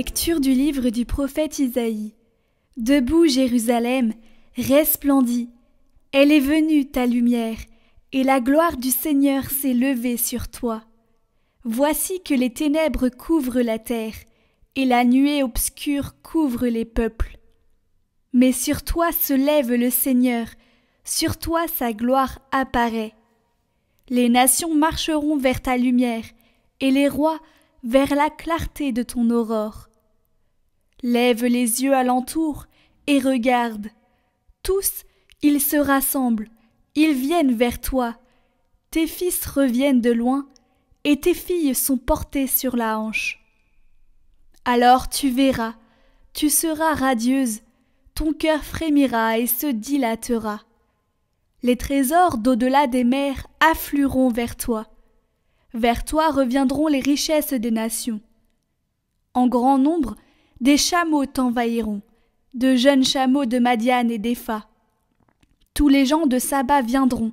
Lecture du livre du prophète Isaïe. Debout, Jérusalem, resplendis. Elle est venue, ta lumière, et la gloire du Seigneur s'est levée sur toi. Voici que les ténèbres couvrent la terre, et la nuée obscure couvre les peuples. Mais sur toi se lève le Seigneur, sur toi sa gloire apparaît. Les nations marcheront vers ta lumière, et les rois vers la clarté de ton aurore. Lève les yeux alentour et regarde. Tous, ils se rassemblent, ils viennent vers toi. Tes fils reviennent de loin, et tes filles sont portées sur la hanche. Alors tu verras, tu seras radieuse, ton cœur frémira et se dilatera. Les trésors d'au-delà des mers afflueront vers toi. Vers toi reviendront les richesses des nations. En grand nombre, des chameaux t'envahiront, de jeunes chameaux de Madian et d'Épha. Tous les gens de Saba viendront,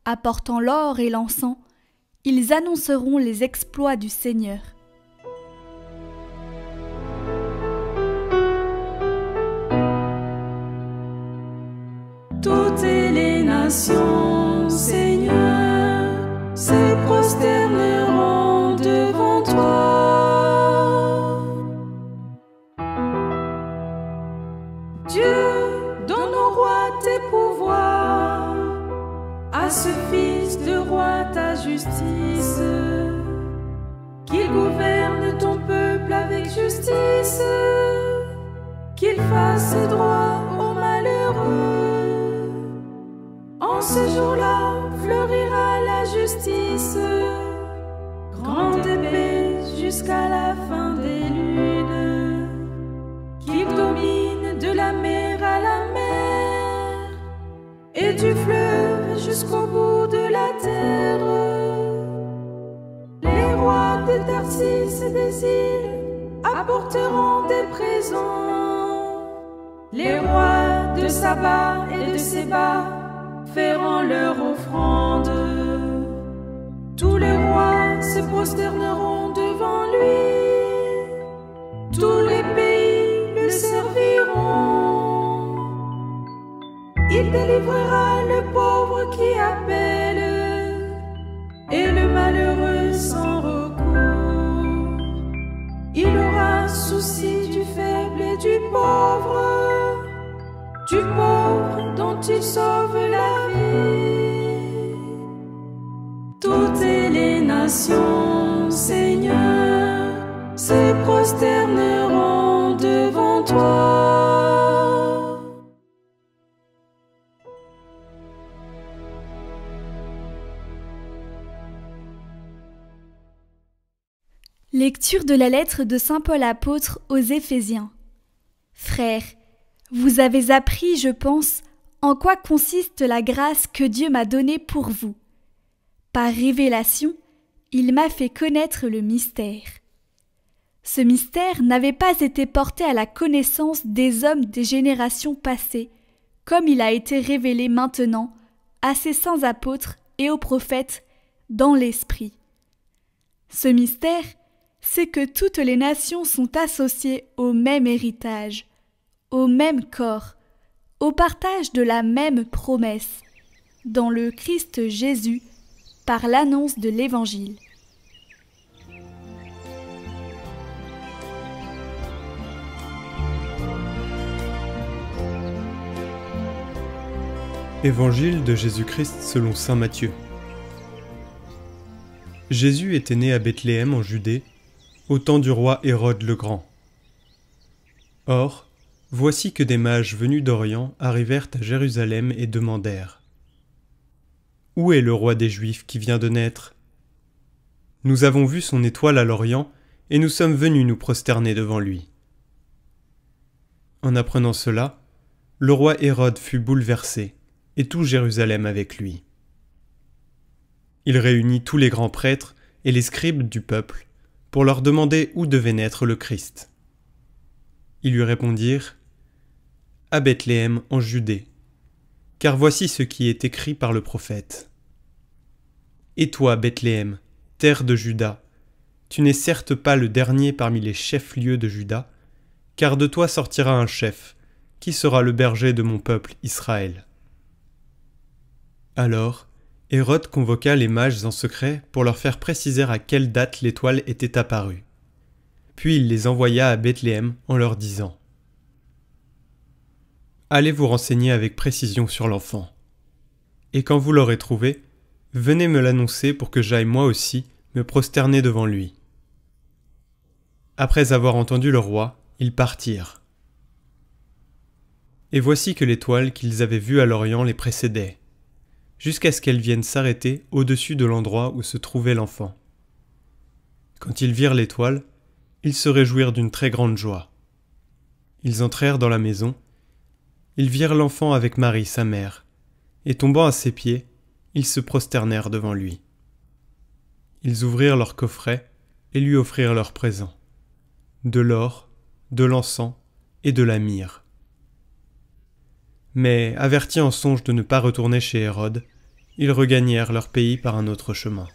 apportant l'or et l'encens. Ils annonceront les exploits du Seigneur. Toutes les nations, Seigneur, se prosterneront devant toi. Dieu, donne au roi tes pouvoirs, à ce fils de roi ta justice, qu'il gouverne ton peuple avec justice, qu'il fasse droit aux malheureux. En ce jour-là fleurira la justice, grande paix jusqu'à la fin des lunes, qu'il domine de la mer à la mer et du fleuve jusqu'au bout de la terre. Les rois de Tarsis et des îles apporteront des présents. Les rois de Saba et de Séba feront leur offrande. Tous les rois se prosterneront devant lui. Tous les pays le serviront. Il délivrera le pauvre qui appelle et le malheureux sans recours. Il aura souci du faible et du pauvre dont il sauve la vie. Toutes les nations, Seigneur, se prosterneront devant toi. Lecture de la lettre de saint Paul apôtre aux Éphésiens. Frères, vous avez appris, je pense, en quoi consiste la grâce que Dieu m'a donnée pour vous. Par révélation, il m'a fait connaître le mystère. Ce mystère n'avait pas été porté à la connaissance des hommes des générations passées, comme il a été révélé maintenant à ses saints apôtres et aux prophètes dans l'Esprit. Ce mystère, c'est que toutes les nations sont associées au même héritage, au même corps, au partage de la même promesse, dans le Christ Jésus, par l'annonce de l'Évangile. Évangile de Jésus-Christ selon saint Matthieu. Jésus était né à Bethléem en Judée, au temps du roi Hérode le Grand. Or, voici que des mages venus d'Orient arrivèrent à Jérusalem et demandèrent : « Où est le roi des Juifs qui vient de naître ? Nous avons vu son étoile à l'Orient, et nous sommes venus nous prosterner devant lui. » En apprenant cela, le roi Hérode fut bouleversé, et tout Jérusalem avec lui. Il réunit tous les grands prêtres et les scribes du peuple pour leur demander où devait naître le Christ. Ils lui répondirent : « À Bethléem en Judée, car voici ce qui est écrit par le prophète. Et toi, Bethléem, terre de Juda, tu n'es certes pas le dernier parmi les chefs-lieux de Juda, car de toi sortira un chef, qui sera le berger de mon peuple Israël. » Alors, Hérode convoqua les mages en secret pour leur faire préciser à quelle date l'étoile était apparue. Puis il les envoya à Bethléem en leur disant : « Allez vous renseigner avec précision sur l'enfant. Et quand vous l'aurez trouvé, venez me l'annoncer pour que j'aille moi aussi me prosterner devant lui. » Après avoir entendu le roi, ils partirent. Et voici que l'étoile qu'ils avaient vue à l'Orient les précédait, jusqu'à ce qu'elle vienne s'arrêter au-dessus de l'endroit où se trouvait l'enfant. Quand ils virent l'étoile, ils se réjouirent d'une très grande joie. Ils entrèrent dans la maison, ils virent l'enfant avec Marie, sa mère, et tombant à ses pieds, ils se prosternèrent devant lui. Ils ouvrirent leur coffret et lui offrirent leurs présents, de l'or, de l'encens et de la myrrhe. Mais, avertis en songe de ne pas retourner chez Hérode, ils regagnèrent leur pays par un autre chemin.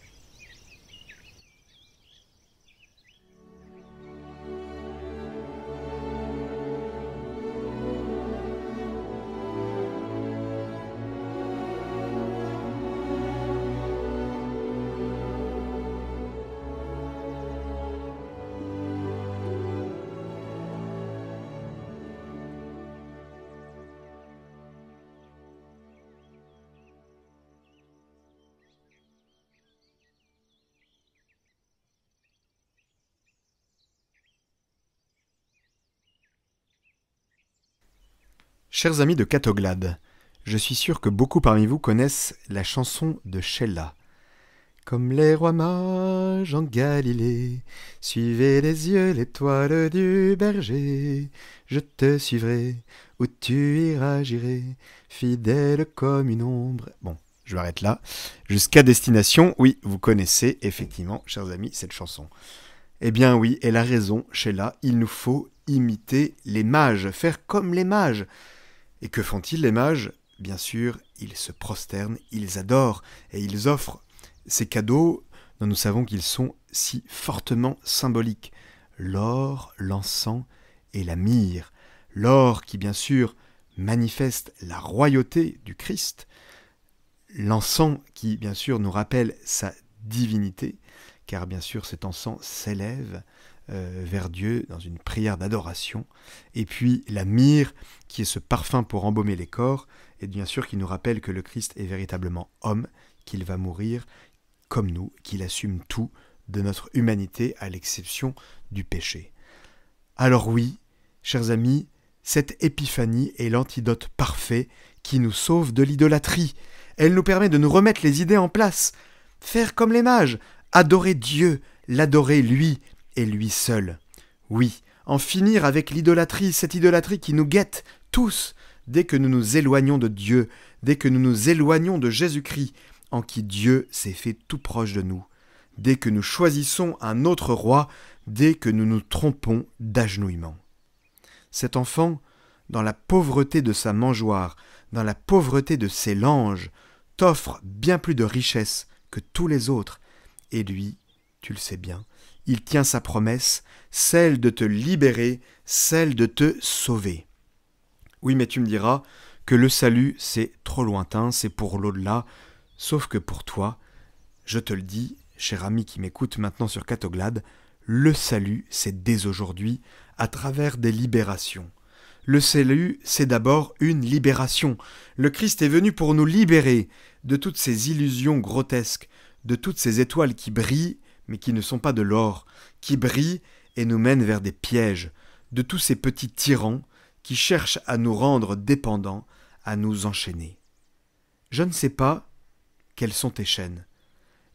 Chers amis de Catoglade, je suis sûr que beaucoup parmi vous connaissent la chanson de Sheila. Comme les rois mages en Galilée, suivez les yeux l'étoile du berger. Je te suivrai, où tu iras j'irai, fidèle comme une ombre. Bon, je m'arrête là. Jusqu'à destination, oui, vous connaissez effectivement, chers amis, cette chanson. Eh bien oui, elle a raison, Sheila, il nous faut imiter les mages, faire comme les mages. Et que font-ils les mages ? Bien sûr, ils se prosternent, ils adorent et ils offrent ces cadeaux dont nous savons qu'ils sont si fortement symboliques. L'or, l'encens et la myrrhe. L'or qui, bien sûr, manifeste la royauté du Christ. L'encens qui, bien sûr, nous rappelle sa divinité, car bien sûr cet encens s'élève vers Dieu dans une prière d'adoration. Et puis la myrrhe qui est ce parfum pour embaumer les corps, et bien sûr qui nous rappelle que le Christ est véritablement homme, qu'il va mourir comme nous, qu'il assume tout de notre humanité à l'exception du péché. Alors oui, chers amis, cette épiphanie est l'antidote parfait qui nous sauve de l'idolâtrie. Elle nous permet de nous remettre les idées en place, faire comme les mages, adorer Dieu, l'adorer lui et lui seul. Oui, en finir avec l'idolâtrie, cette idolâtrie qui nous guette tous dès que nous nous éloignons de Dieu, dès que nous nous éloignons de Jésus-Christ, en qui Dieu s'est fait tout proche de nous, dès que nous choisissons un autre roi, dès que nous nous trompons d'agenouillement. Cet enfant, dans la pauvreté de sa mangeoire, dans la pauvreté de ses langes, t'offre bien plus de richesse que tous les autres, et lui, tu le sais bien, il tient sa promesse, celle de te libérer, celle de te sauver. Oui, mais tu me diras que le salut, c'est trop lointain, c'est pour l'au-delà, sauf que pour toi, je te le dis, cher ami qui m'écoute maintenant sur Catoglade, le salut, c'est dès aujourd'hui, à travers des libérations. Le salut, c'est d'abord une libération. Le Christ est venu pour nous libérer de toutes ces illusions grotesques, de toutes ces étoiles qui brillent, mais qui ne sont pas de l'or, qui brillent et nous mènent vers des pièges, de tous ces petits tyrans qui cherchent à nous rendre dépendants, à nous enchaîner. Je ne sais pas quelles sont tes chaînes,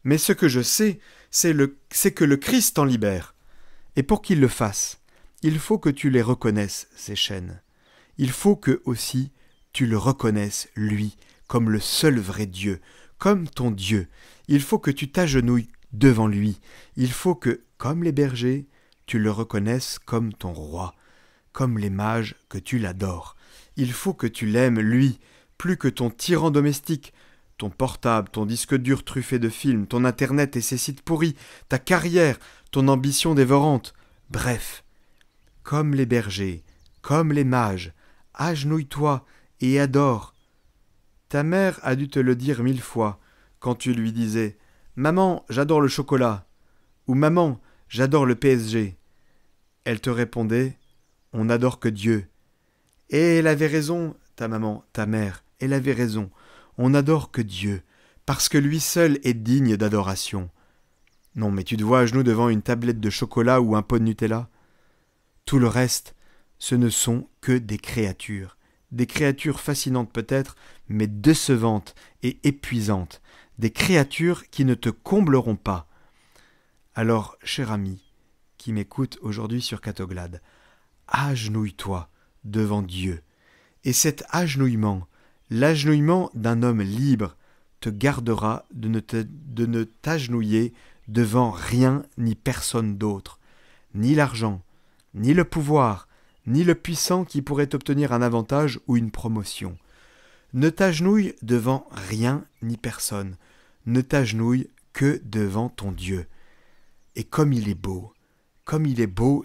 mais ce que je sais, c'est que le Christ t'en libère. Et pour qu'il le fasse, il faut que tu les reconnaisses, ces chaînes. Il faut que aussi tu le reconnaisses, lui, comme le seul vrai Dieu, comme ton Dieu. Il faut que tu t'agenouilles devant lui. Il faut que, comme les bergers, tu le reconnaisses comme ton roi, comme les mages que tu l'adores. Il faut que tu l'aimes, lui, plus que ton tyran domestique, ton portable, ton disque dur truffé de films, ton internet et ses sites pourris, ta carrière, ton ambition dévorante. Bref, comme les bergers, comme les mages, agenouille-toi et adore. Ta mère a dû te le dire 1000 fois quand tu lui disais « Maman, j'adore le chocolat » ou « Maman, j'adore le PSG ». Elle te répondait « On n'adore que Dieu ». Et elle avait raison, ta maman, ta mère, elle avait raison. On n'adore que Dieu, parce que lui seul est digne d'adoration. Non, mais tu te vois à genoux devant une tablette de chocolat ou un pot de Nutella? Tout le reste, ce ne sont que des créatures fascinantes peut-être, mais décevantes et épuisantes, des créatures qui ne te combleront pas. Alors, cher ami, qui m'écoute aujourd'hui sur Catoglade, agenouille-toi devant Dieu, et cet agenouillement, l'agenouillement d'un homme libre, te gardera de ne t'agenouiller devant rien ni personne d'autre, ni l'argent, ni le pouvoir, ni le puissant qui pourrait obtenir un avantage ou une promotion. Ne t'agenouille devant rien ni personne, ne t'agenouille que devant ton Dieu. Et comme il est beau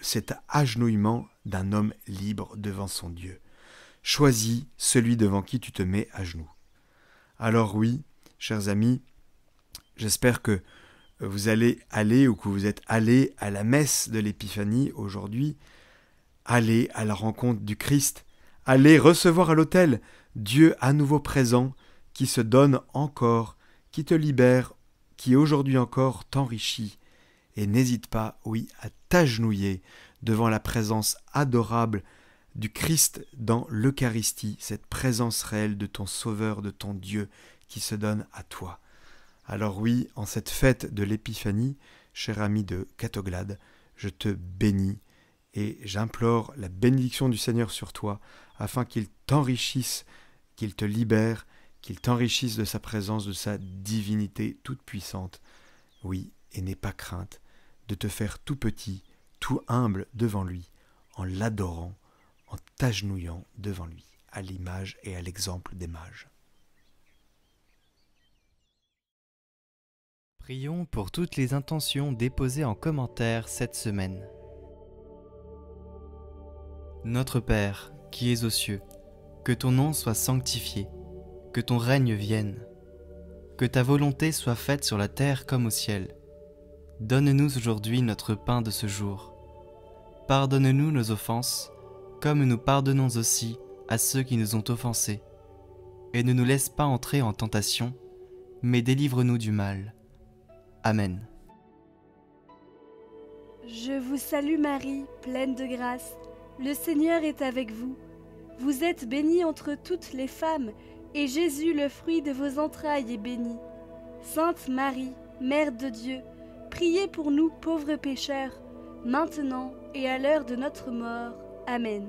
cet agenouillement d'un homme libre devant son Dieu. Choisis celui devant qui tu te mets à genoux. Alors oui, chers amis, j'espère que vous allez aller ou que vous êtes allés à la messe de l'Épiphanie aujourd'hui. Allez à la rencontre du Christ. Allez recevoir à l'autel Dieu à nouveau présent, qui se donne encore, qui te libère, qui aujourd'hui encore t'enrichit. Et n'hésite pas, oui, à t'agenouiller devant la présence adorable du Christ dans l'Eucharistie, cette présence réelle de ton Sauveur, de ton Dieu qui se donne à toi. Alors oui, en cette fête de l'Épiphanie, cher ami de Catoglade, je te bénis et j'implore la bénédiction du Seigneur sur toi afin qu'il t'enrichisse, qu'il te libère, qu'il t'enrichisse de sa présence, de sa divinité toute puissante. Oui, et n'aie pas crainte de te faire tout petit, tout humble devant lui, en l'adorant, en t'agenouillant devant lui, à l'image et à l'exemple des mages. Prions pour toutes les intentions déposées en commentaire cette semaine. Notre Père, qui es aux cieux, que ton nom soit sanctifié, que ton règne vienne, que ta volonté soit faite sur la terre comme au ciel. Donne-nous aujourd'hui notre pain de ce jour. Pardonne-nous nos offenses, comme nous pardonnons aussi à ceux qui nous ont offensés. Et ne nous laisse pas entrer en tentation, mais délivre-nous du mal. Amen. Je vous salue Marie, pleine de grâce. Le Seigneur est avec vous. Vous êtes bénie entre toutes les femmes, et Jésus, le fruit de vos entrailles, est béni. Sainte Marie, Mère de Dieu, priez pour nous pauvres pécheurs, maintenant et à l'heure de notre mort. Amen.